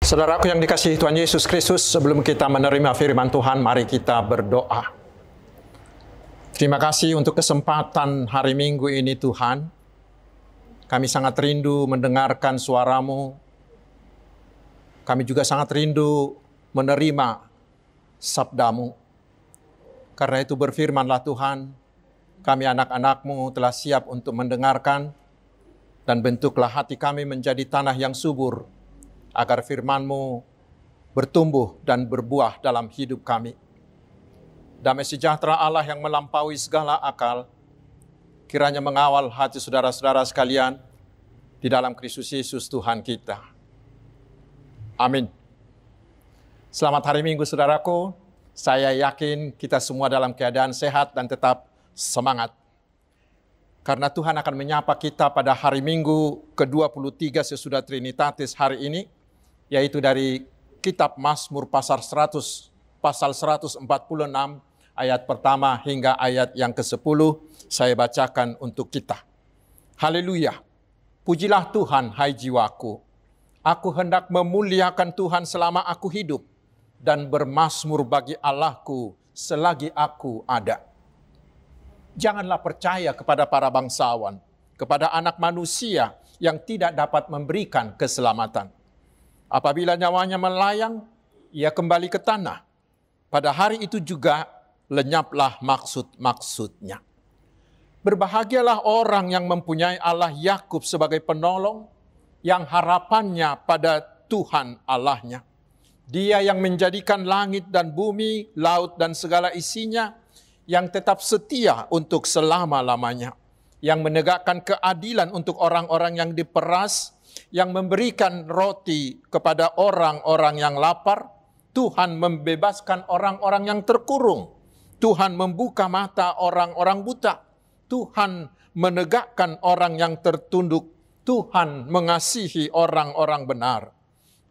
Saudaraku yang dikasihi Tuhan Yesus Kristus, sebelum kita menerima firman Tuhan, mari kita berdoa. Terima kasih untuk kesempatan hari Minggu ini Tuhan. Kami sangat rindu mendengarkan suara-Mu. Kami juga sangat rindu menerima sabda-Mu. Karena itu berfirmanlah Tuhan, kami anak-anak-Mu telah siap untuk mendengarkan, dan bentuklah hati kami menjadi tanah yang subur, agar firman-Mu bertumbuh dan berbuah dalam hidup kami. Damai sejahtera Allah yang melampaui segala akal, kiranya mengawal hati saudara-saudara sekalian di dalam Kristus Yesus Tuhan kita. Amin. Selamat hari Minggu saudaraku. Saya yakin kita semua dalam keadaan sehat dan tetap semangat. Karena Tuhan akan menyapa kita pada hari Minggu ke-23 sesudah Trinitatis hari ini, yaitu dari kitab Mazmur pasal 146 ayat pertama hingga ayat yang ke-10 saya bacakan untuk kita. Haleluya. Pujilah Tuhan hai jiwaku. Aku hendak memuliakan Tuhan selama aku hidup dan bermazmur bagi Allahku selagi aku ada. Janganlah percaya kepada para bangsawan, kepada anak manusia yang tidak dapat memberikan keselamatan. Apabila nyawanya melayang, ia kembali ke tanah. Pada hari itu juga lenyaplah maksud-maksudnya. Berbahagialah orang yang mempunyai Allah Yakub sebagai penolong, yang harapannya pada Tuhan Allahnya. Dia yang menjadikan langit dan bumi, laut dan segala isinya, yang tetap setia untuk selama-lamanya, yang menegakkan keadilan untuk orang-orang yang diperas, yang memberikan roti kepada orang-orang yang lapar. Tuhan membebaskan orang-orang yang terkurung. Tuhan membuka mata orang-orang buta. Tuhan menegakkan orang yang tertunduk. Tuhan mengasihi orang-orang benar.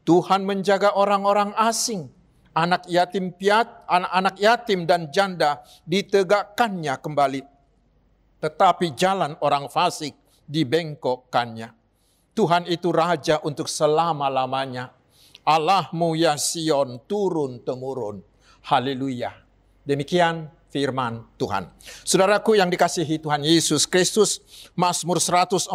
Tuhan menjaga orang-orang asing. Anak yatim piat, anak-anak yatim dan janda ditegakkannya kembali. Tetapi jalan orang fasik dibengkokkannya. Tuhan itu Raja untuk selama-lamanya. Allahmu ya Sion turun-temurun. Haleluya. Demikian firman Tuhan. Saudaraku yang dikasihi Tuhan Yesus Kristus, Mazmur 146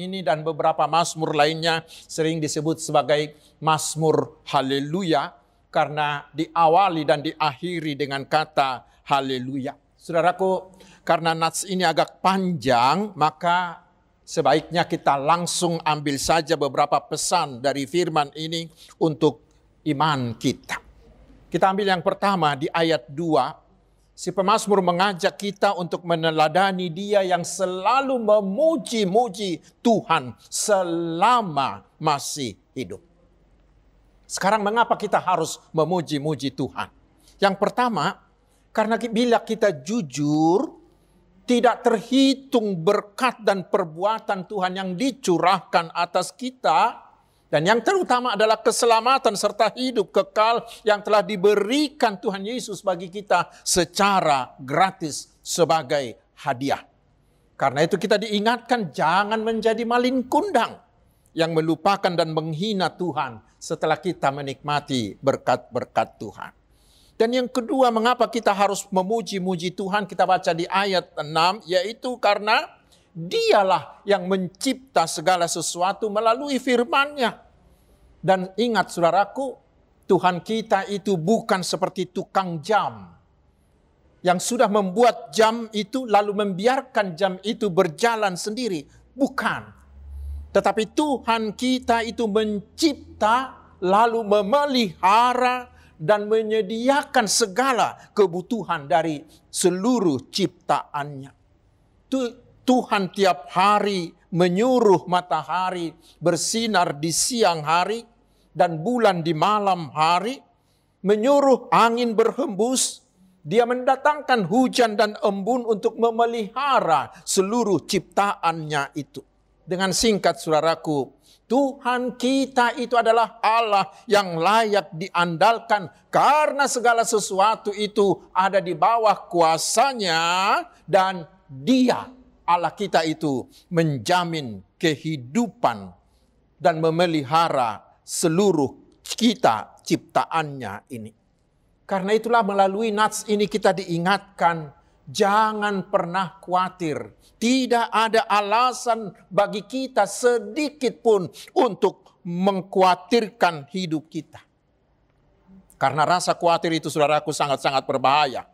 ini dan beberapa mazmur lainnya sering disebut sebagai Mazmur Haleluya, karena diawali dan diakhiri dengan kata haleluya. Saudaraku, karena nats ini agak panjang, maka sebaiknya kita langsung ambil saja beberapa pesan dari firman ini untuk iman kita. Kita ambil yang pertama di ayat 2. Si pemazmur mengajak kita untuk meneladani Dia yang selalu memuji-muji Tuhan selama masih hidup. Sekarang mengapa kita harus memuji-muji Tuhan? Yang pertama, karena bila kita jujur, tidak terhitung berkat dan perbuatan Tuhan yang dicurahkan atas kita, dan yang terutama adalah keselamatan serta hidup kekal yang telah diberikan Tuhan Yesus bagi kita secara gratis sebagai hadiah. Karena itu kita diingatkan jangan menjadi malin kundang yang melupakan dan menghina Tuhan setelah kita menikmati berkat-berkat Tuhan. Dan yang kedua, mengapa kita harus memuji-muji Tuhan? Kita baca di ayat 6, yaitu karena Dialah yang mencipta segala sesuatu melalui firman-Nya. Dan ingat saudaraku, Tuhan kita itu bukan seperti tukang jam yang sudah membuat jam itu lalu membiarkan jam itu berjalan sendiri. Bukan. Tetapi Tuhan kita itu mencipta lalu memelihara dan menyediakan segala kebutuhan dari seluruh ciptaannya. Tuhan tiap hari menyuruh matahari bersinar di siang hari dan bulan di malam hari, menyuruh angin berhembus. Dia mendatangkan hujan dan embun untuk memelihara seluruh ciptaannya itu. Dengan singkat saudaraku, Tuhan kita itu adalah Allah yang layak diandalkan karena segala sesuatu itu ada di bawah kuasanya dan Dia, Allah kita itu menjamin kehidupan dan memelihara seluruh kita ciptaannya ini. Karena itulah melalui nats ini kita diingatkan, jangan pernah khawatir. Tidak ada alasan bagi kita sedikit pun untuk mengkhawatirkan hidup kita. Karena rasa khawatir itu, saudaraku, sangat-sangat berbahaya.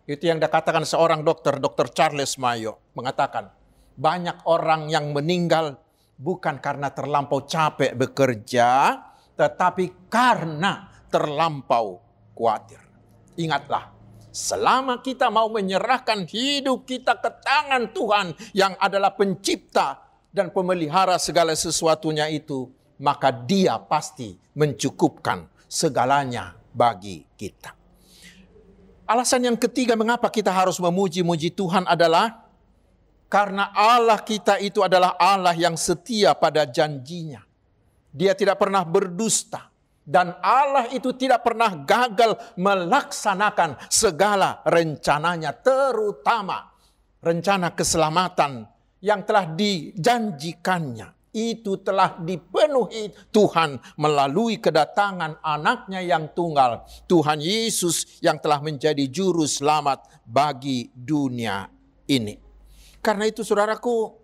Itu yang dikatakan seorang dokter, Dr. Charles Mayo, mengatakan, banyak orang yang meninggal bukan karena terlampau capek bekerja, tetapi karena terlampau khawatir. Ingatlah, selama kita mau menyerahkan hidup kita ke tangan Tuhan yang adalah pencipta dan pemelihara segala sesuatunya itu, maka Dia pasti mencukupkan segalanya bagi kita. Alasan yang ketiga mengapa kita harus memuji-muji Tuhan adalah karena Allah kita itu adalah Allah yang setia pada janjinya. Dia tidak pernah berdusta. Dan Allah itu tidak pernah gagal melaksanakan segala rencananya. Terutama rencana keselamatan yang telah dijanjikannya. Itu telah dipenuhi Tuhan melalui kedatangan anaknya yang tunggal. Tuhan Yesus yang telah menjadi juru selamat bagi dunia ini. Karena itu saudaraku,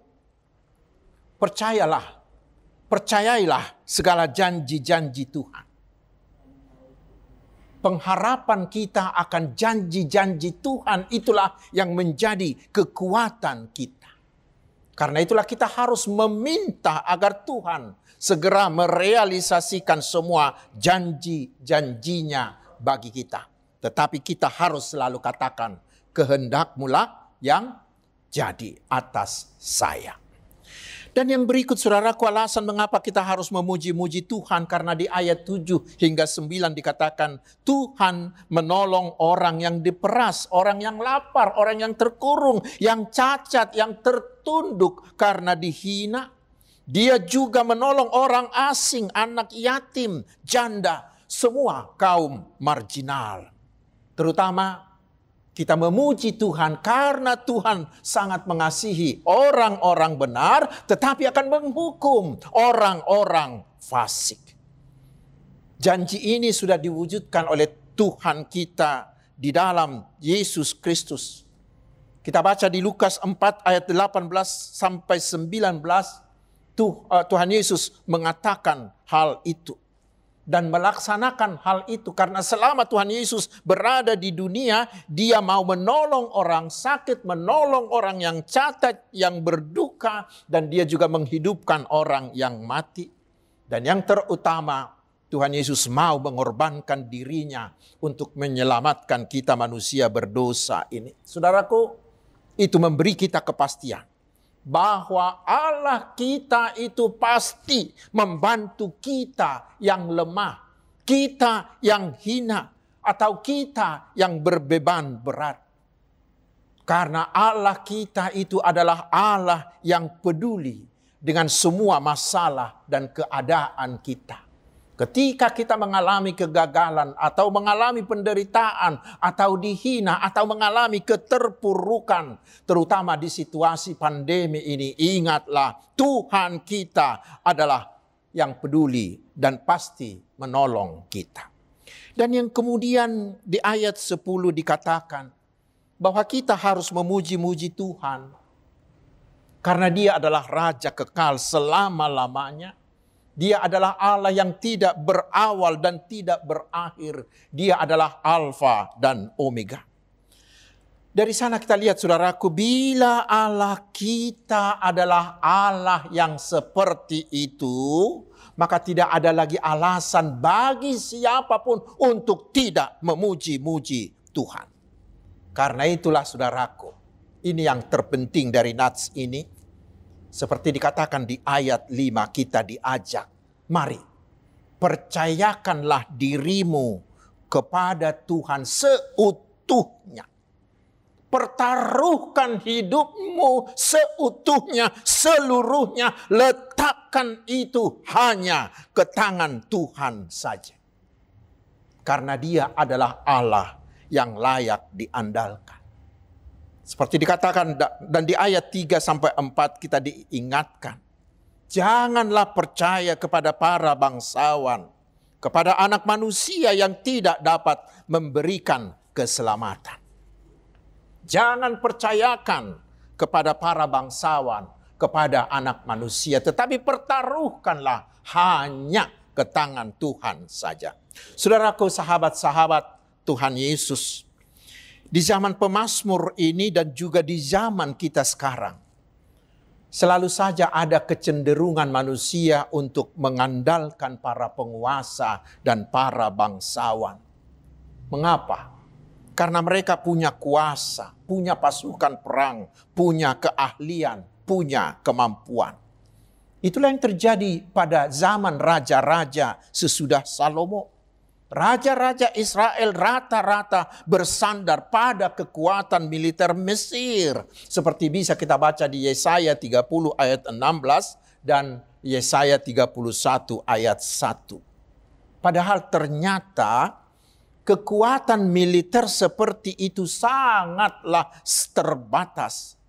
percayailah segala janji-janji Tuhan. Pengharapan kita akan janji-janji Tuhan itulah yang menjadi kekuatan kita. Karena itulah kita harus meminta agar Tuhan segera merealisasikan semua janji-janjinya bagi kita. Tetapi kita harus selalu katakan, kehendak-Mu lah yang jadi atas saya. Dan yang berikut saudaraku, alasan mengapa kita harus memuji-muji Tuhan. Karena di ayat 7 hingga 9 dikatakan, Tuhan menolong orang yang diperas, orang yang lapar, orang yang terkurung, yang cacat, yang tertunduk karena dihina. Dia juga menolong orang asing, anak yatim, janda, semua kaum marginal. Terutama kita memuji Tuhan karena Tuhan sangat mengasihi orang-orang benar, tetapi akan menghukum orang-orang fasik. Janji ini sudah diwujudkan oleh Tuhan kita di dalam Yesus Kristus. Kita baca di Lukas 4 ayat 18 sampai 19, Tuhan Yesus mengatakan hal itu. Dan melaksanakan hal itu karena selama Tuhan Yesus berada di dunia, Dia mau menolong orang sakit, menolong orang yang cacat, yang berduka, dan Dia juga menghidupkan orang yang mati. Dan yang terutama, Tuhan Yesus mau mengorbankan dirinya untuk menyelamatkan kita manusia berdosa ini. Saudaraku, itu memberi kita kepastian bahwa Allah kita itu pasti membantu kita yang lemah, kita yang hina, atau kita yang berbeban berat. Karena Allah kita itu adalah Allah yang peduli dengan semua masalah dan keadaan kita. Ketika kita mengalami kegagalan atau mengalami penderitaan atau dihina atau mengalami keterpurukan, terutama di situasi pandemi ini, ingatlah Tuhan kita adalah yang peduli dan pasti menolong kita. Dan yang kemudian di ayat 10 dikatakan bahwa kita harus memuji-muji Tuhan karena Dia adalah Raja kekal selama-lamanya. Dia adalah Allah yang tidak berawal dan tidak berakhir. Dia adalah Alfa dan Omega. Dari sana kita lihat saudaraku, bila Allah kita adalah Allah yang seperti itu, maka tidak ada lagi alasan bagi siapapun untuk tidak memuji-muji Tuhan. Karena itulah saudaraku, ini yang terpenting dari nats ini. Seperti dikatakan di ayat 5, kita diajak, mari percayakanlah dirimu kepada Tuhan seutuhnya. Pertaruhkan hidupmu seutuhnya, seluruhnya. Letakkan itu hanya ke tangan Tuhan saja. Karena Dia adalah Allah yang layak diandalkan. Seperti dikatakan dan di ayat 3-4 kita diingatkan. Janganlah percaya kepada para bangsawan, kepada anak manusia yang tidak dapat memberikan keselamatan. Jangan percayakan kepada para bangsawan, kepada anak manusia, tetapi pertaruhkanlah hanya ke tangan Tuhan saja. Saudaraku, sahabat-sahabat Tuhan Yesus, di zaman pemazmur ini dan juga di zaman kita sekarang, selalu saja ada kecenderungan manusia untuk mengandalkan para penguasa dan para bangsawan. Mengapa? Karena mereka punya kuasa, punya pasukan perang, punya keahlian, punya kemampuan. Itulah yang terjadi pada zaman raja-raja sesudah Salomo. Raja-raja Israel rata-rata bersandar pada kekuatan militer Mesir. Seperti bisa kita baca di Yesaya 30 ayat 16 dan Yesaya 31 ayat 1. Padahal ternyata kekuatan militer seperti itu sangatlah terbatas.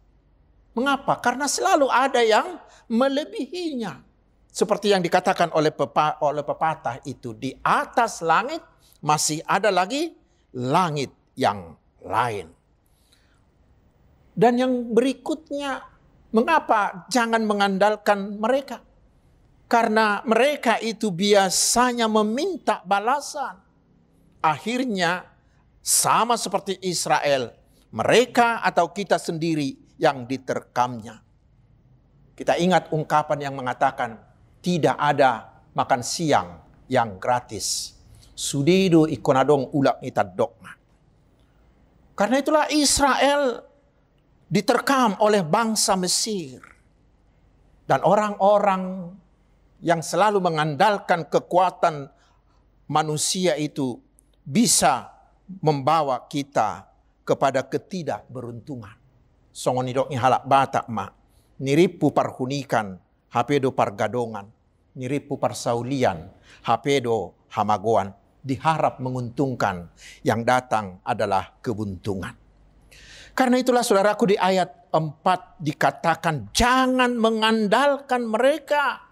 Mengapa? Karena selalu ada yang melebihinya. Seperti yang dikatakan oleh pepatah itu, di atas langit masih ada lagi langit yang lain. Dan yang berikutnya, mengapa jangan mengandalkan mereka? Karena mereka itu biasanya meminta balasan. Akhirnya sama seperti Israel, mereka atau kita sendiri yang diterkamnya. Kita ingat ungkapan yang mengatakan, tidak ada makan siang yang gratis. Sudido ikonadong ulak itadokna. Karena itulah Israel diterkam oleh bangsa Mesir. Dan orang-orang yang selalu mengandalkan kekuatan manusia itu bisa membawa kita kepada ketidakberuntungan. Songonidoknya halak batak ma, niripu parhunikan, hapedo pargadongan, niripu parsaulian, hapedo hamagoan. Diharap menguntungkan, yang datang adalah kebuntungan. Karena itulah saudaraku, di ayat 4 dikatakan jangan mengandalkan mereka.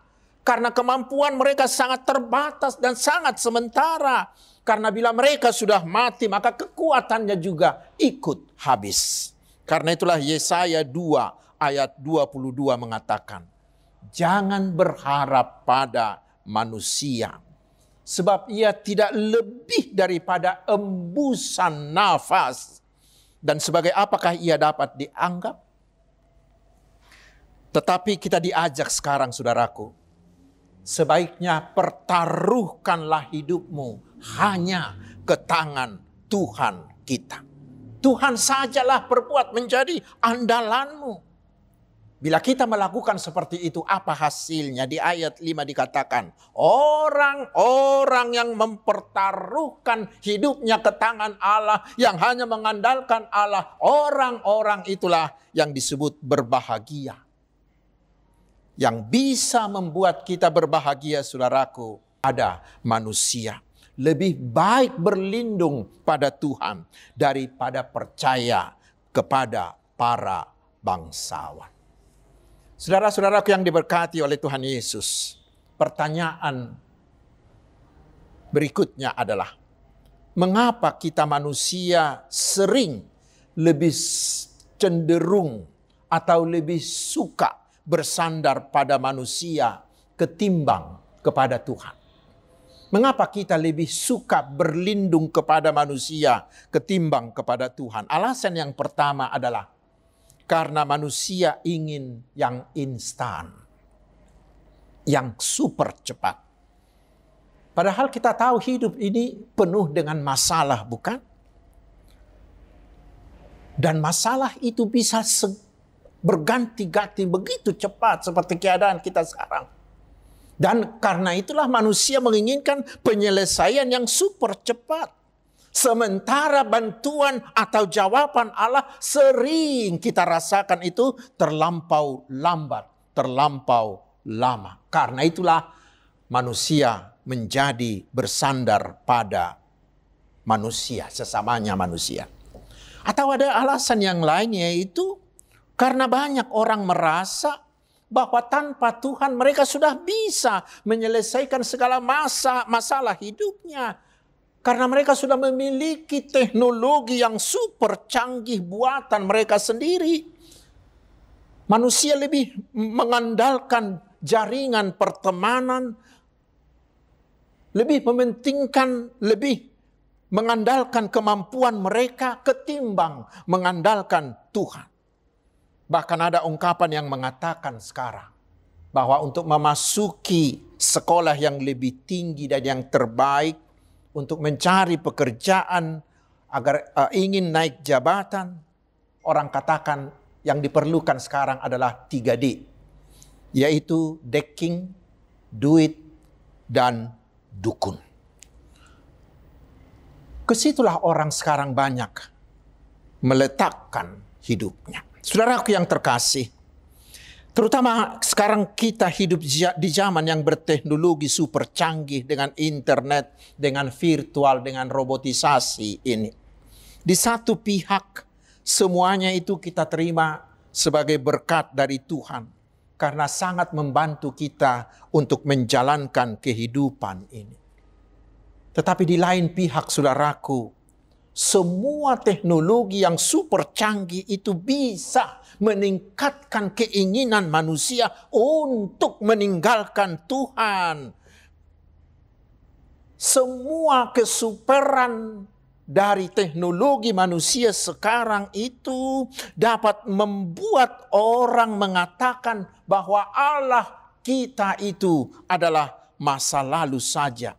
Karena kemampuan mereka sangat terbatas dan sangat sementara. Karena bila mereka sudah mati, maka kekuatannya juga ikut habis. Karena itulah Yesaya 2 ayat 22 mengatakan, jangan berharap pada manusia, sebab ia tidak lebih daripada embusan nafas. Dan sebagai apakah ia dapat dianggap? Tetapi kita diajak sekarang, saudaraku, sebaiknya pertaruhkanlah hidupmu hanya ke tangan Tuhan kita. Tuhan sajalah berbuat menjadi andalanmu. Bila kita melakukan seperti itu, apa hasilnya? Di ayat 5 dikatakan, orang-orang yang mempertaruhkan hidupnya ke tangan Allah, yang hanya mengandalkan Allah, orang-orang itulah yang disebut berbahagia. Yang bisa membuat kita berbahagia, saudaraku, ada manusia. Lebih baik berlindung pada Tuhan daripada percaya kepada para bangsawan. Saudara-saudaraku yang diberkati oleh Tuhan Yesus, pertanyaan berikutnya adalah, mengapa kita manusia sering lebih cenderung atau lebih suka bersandar pada manusia ketimbang kepada Tuhan? Mengapa kita lebih suka berlindung kepada manusia ketimbang kepada Tuhan? Alasan yang pertama adalah karena manusia ingin yang instan, yang super cepat. Padahal kita tahu hidup ini penuh dengan masalah, bukan? Dan masalah itu bisa berganti-ganti begitu cepat seperti keadaan kita sekarang. Dan karena itulah manusia menginginkan penyelesaian yang super cepat. Sementara bantuan atau jawaban Allah sering kita rasakan itu terlampau lambat, terlampau lama. Karena itulah manusia menjadi bersandar pada manusia, sesamanya manusia. Atau ada alasan yang lain, yaitu karena banyak orang merasa bahwa tanpa Tuhan mereka sudah bisa menyelesaikan segala masalah hidupnya. Karena mereka sudah memiliki teknologi yang super canggih buatan mereka sendiri. Manusia lebih mengandalkan jaringan pertemanan, lebih mengandalkan kemampuan mereka ketimbang mengandalkan Tuhan. Bahkan ada ungkapan yang mengatakan sekarang bahwa untuk memasuki sekolah yang lebih tinggi dan yang terbaik, untuk mencari pekerjaan agar ingin naik jabatan, orang katakan yang diperlukan sekarang adalah 3D, yaitu deking, duit, dan dukun. Kesitulah orang sekarang banyak meletakkan hidupnya. Saudaraku yang terkasih, terutama sekarang kita hidup di zaman yang berteknologi super canggih dengan internet, dengan virtual, dengan robotisasi ini. Di satu pihak, semuanya itu kita terima sebagai berkat dari Tuhan. Karena sangat membantu kita untuk menjalankan kehidupan ini. Tetapi di lain pihak, saudaraku, semua teknologi yang super canggih itu bisa meningkatkan keinginan manusia untuk meninggalkan Tuhan. Semua kesuperan dari teknologi manusia sekarang itu dapat membuat orang mengatakan bahwa Allah kita itu adalah masa lalu saja.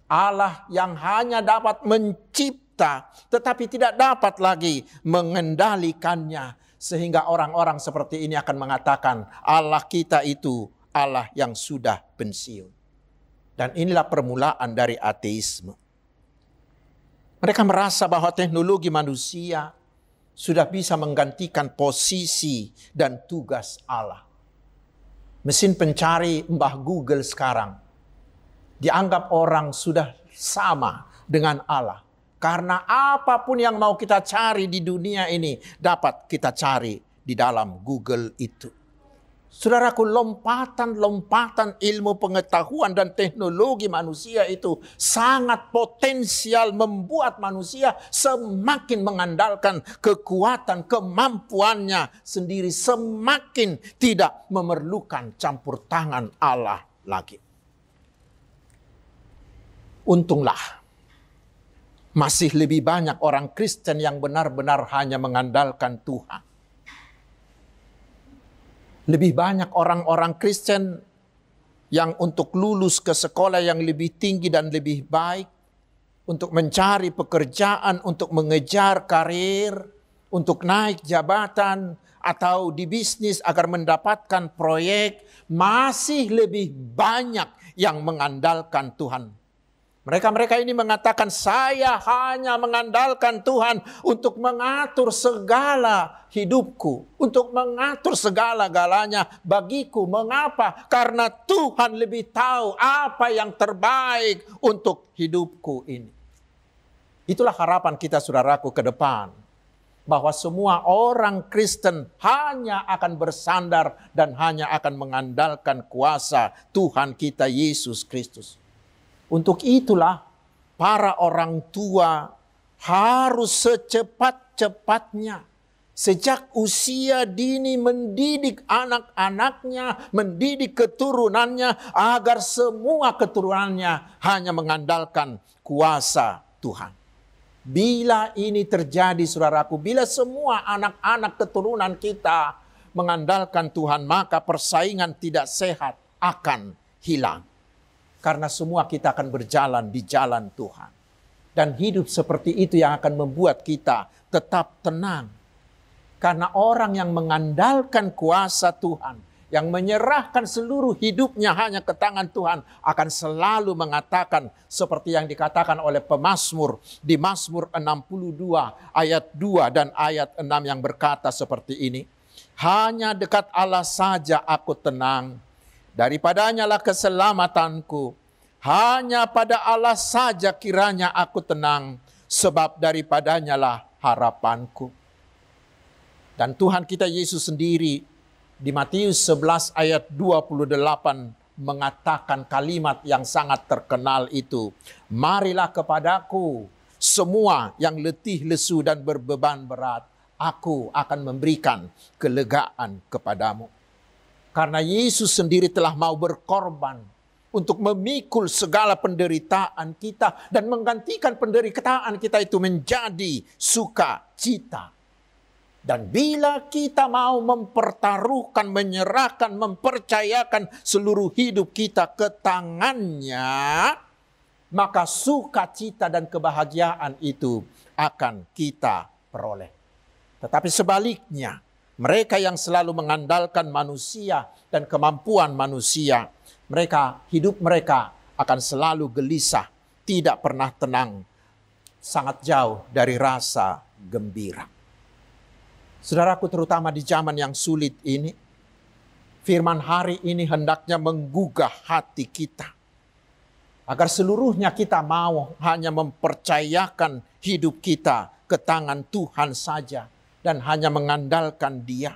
Allah yang hanya dapat mencipta tetapi tidak dapat lagi mengendalikannya. Sehingga orang-orang seperti ini akan mengatakan Allah kita itu Allah yang sudah pensiun. Dan inilah permulaan dari ateisme. Mereka merasa bahwa teknologi manusia sudah bisa menggantikan posisi dan tugas Allah. Mesin pencari Mbah Google sekarang dianggap orang sudah sama dengan Allah. Karena apapun yang mau kita cari di dunia ini dapat kita cari di dalam Google itu. Saudaraku, lompatan ilmu pengetahuan dan teknologi manusia itu sangat potensial membuat manusia semakin mengandalkan kekuatan kemampuannya sendiri, semakin tidak memerlukan campur tangan Allah lagi. Untunglah masih lebih banyak orang Kristen yang benar-benar hanya mengandalkan Tuhan. Lebih banyak orang-orang Kristen yang untuk lulus ke sekolah yang lebih tinggi dan lebih baik, untuk mencari pekerjaan, untuk mengejar karir, untuk naik jabatan, atau di bisnis agar mendapatkan proyek, masih lebih banyak yang mengandalkan Tuhan. Mereka ini mengatakan, saya hanya mengandalkan Tuhan untuk mengatur segala hidupku. Untuk mengatur segala-galanya bagiku. Mengapa? Karena Tuhan lebih tahu apa yang terbaik untuk hidupku ini. Itulah harapan kita, saudaraku, ke depan. Bahwa semua orang Kristen hanya akan bersandar dan hanya akan mengandalkan kuasa Tuhan kita Yesus Kristus. Untuk itulah para orang tua harus secepat-cepatnya sejak usia dini mendidik anak-anaknya, mendidik keturunannya agar semua keturunannya hanya mengandalkan kuasa Tuhan. Bila ini terjadi, saudaraku, bila semua anak-anak keturunan kita mengandalkan Tuhan, maka persaingan tidak sehat akan hilang. Karena semua kita akan berjalan di jalan Tuhan. Dan hidup seperti itu yang akan membuat kita tetap tenang. Karena orang yang mengandalkan kuasa Tuhan, yang menyerahkan seluruh hidupnya hanya ke tangan Tuhan, akan selalu mengatakan seperti yang dikatakan oleh pemazmur di Mazmur 62 ayat 2 dan ayat 6 yang berkata seperti ini. Hanya dekat Allah saja aku tenang. Daripadanya lah keselamatanku. Hanya pada Allah saja kiranya aku tenang. Sebab daripadanya lah harapanku. Dan Tuhan kita Yesus sendiri Di Matius 11 ayat 28 mengatakan kalimat yang sangat terkenal itu. Marilah kepadaku semua yang letih, lesu dan berbeban berat. Aku akan memberikan kelegaan kepadamu. Karena Yesus sendiri telah mau berkorban untuk memikul segala penderitaan kita dan menggantikan penderitaan kita itu menjadi sukacita. Dan bila kita mau mempertaruhkan, menyerahkan, mempercayakan seluruh hidup kita ke tangannya, maka sukacita dan kebahagiaan itu akan kita peroleh. Tetapi sebaliknya, mereka yang selalu mengandalkan manusia dan kemampuan manusia, hidup mereka akan selalu gelisah, tidak pernah tenang, sangat jauh dari rasa gembira. Saudaraku, terutama di zaman yang sulit ini, firman hari ini hendaknya menggugah hati kita. Agar seluruhnya kita mau hanya mempercayakan hidup kita ke tangan Tuhan saja. Dan hanya mengandalkan Dia.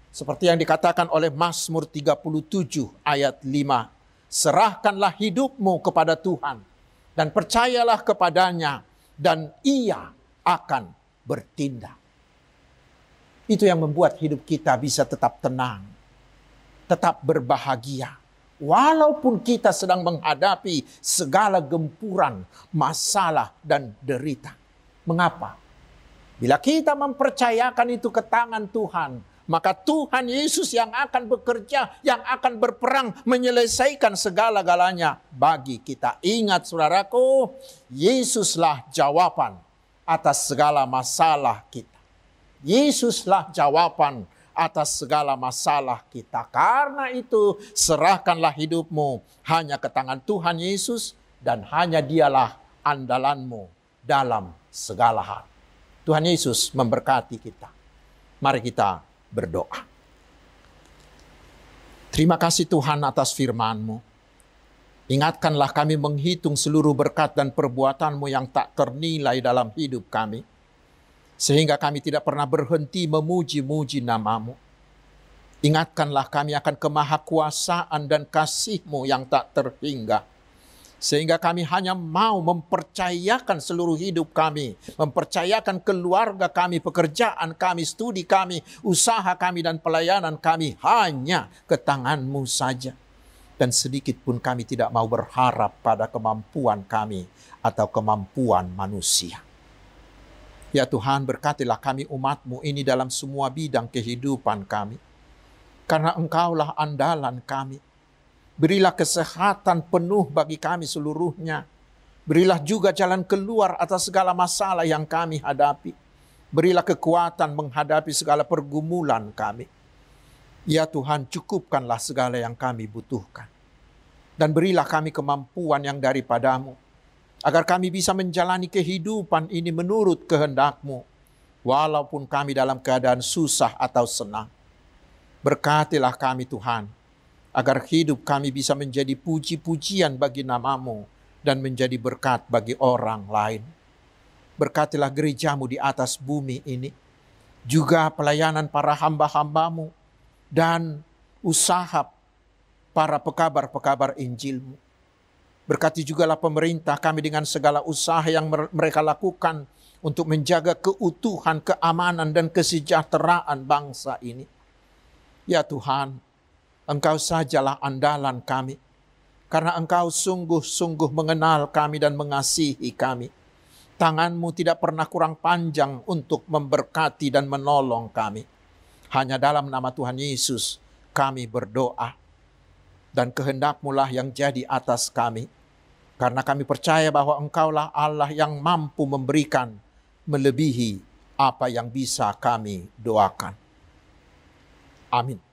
Seperti yang dikatakan oleh Mazmur 37 ayat 5. Serahkanlah hidupmu kepada Tuhan. Dan percayalah kepadanya. Dan Ia akan bertindak. Itu yang membuat hidup kita bisa tetap tenang. Tetap berbahagia. Walaupun kita sedang menghadapi segala gempuran, masalah dan derita. Mengapa? Bila kita mempercayakan itu ke tangan Tuhan, maka Tuhan Yesus yang akan bekerja, yang akan berperang, menyelesaikan segala-galanya bagi kita. Ingat saudaraku, Yesuslah jawaban atas segala masalah kita. Yesuslah jawaban atas segala masalah kita. Karena itu, serahkanlah hidupmu hanya ke tangan Tuhan Yesus, dan hanya Dialah andalanmu dalam segala hal. Tuhan Yesus memberkati kita. Mari kita berdoa. Terima kasih Tuhan atas firman-Mu. Ingatkanlah kami menghitung seluruh berkat dan perbuatan-Mu yang tak ternilai dalam hidup kami. Sehingga kami tidak pernah berhenti memuji-muji nama-Mu. Ingatkanlah kami akan kemahakuasaan dan kasih-Mu yang tak terhingga. Sehingga kami hanya mau mempercayakan seluruh hidup kami. Mempercayakan keluarga kami, pekerjaan kami, studi kami, usaha kami, dan pelayanan kami hanya ke tangan-Mu saja. Dan sedikit pun kami tidak mau berharap pada kemampuan kami atau kemampuan manusia. Ya Tuhan, berkatilah kami umat-Mu ini dalam semua bidang kehidupan kami. Karena Engkaulah andalan kami. Berilah kesehatan penuh bagi kami seluruhnya. Berilah juga jalan keluar atas segala masalah yang kami hadapi. Berilah kekuatan menghadapi segala pergumulan kami. Ya Tuhan, cukupkanlah segala yang kami butuhkan. Dan berilah kami kemampuan yang daripada-Mu. Agar kami bisa menjalani kehidupan ini menurut kehendak-Mu. Walaupun kami dalam keadaan susah atau senang. Berkatilah kami Tuhan. Agar hidup kami bisa menjadi puji-pujian bagi nama-Mu dan menjadi berkat bagi orang lain. Berkatilah gereja-Mu di atas bumi ini, juga pelayanan para hamba-hamba-Mu dan usaha para pekabar-pekabar Injil-Mu. Berkati jugalah pemerintah kami dengan segala usaha yang mereka lakukan untuk menjaga keutuhan, keamanan, dan kesejahteraan bangsa ini. Ya Tuhan, Engkau sajalah andalan kami, karena Engkau sungguh-sungguh mengenal kami dan mengasihi kami. Tangan-Mu tidak pernah kurang panjang untuk memberkati dan menolong kami. Hanya dalam nama Tuhan Yesus kami berdoa. Dan kehendak-Mu lah yang jadi atas kami. Karena kami percaya bahwa Engkaulah Allah yang mampu memberikan melebihi apa yang bisa kami doakan. Amin.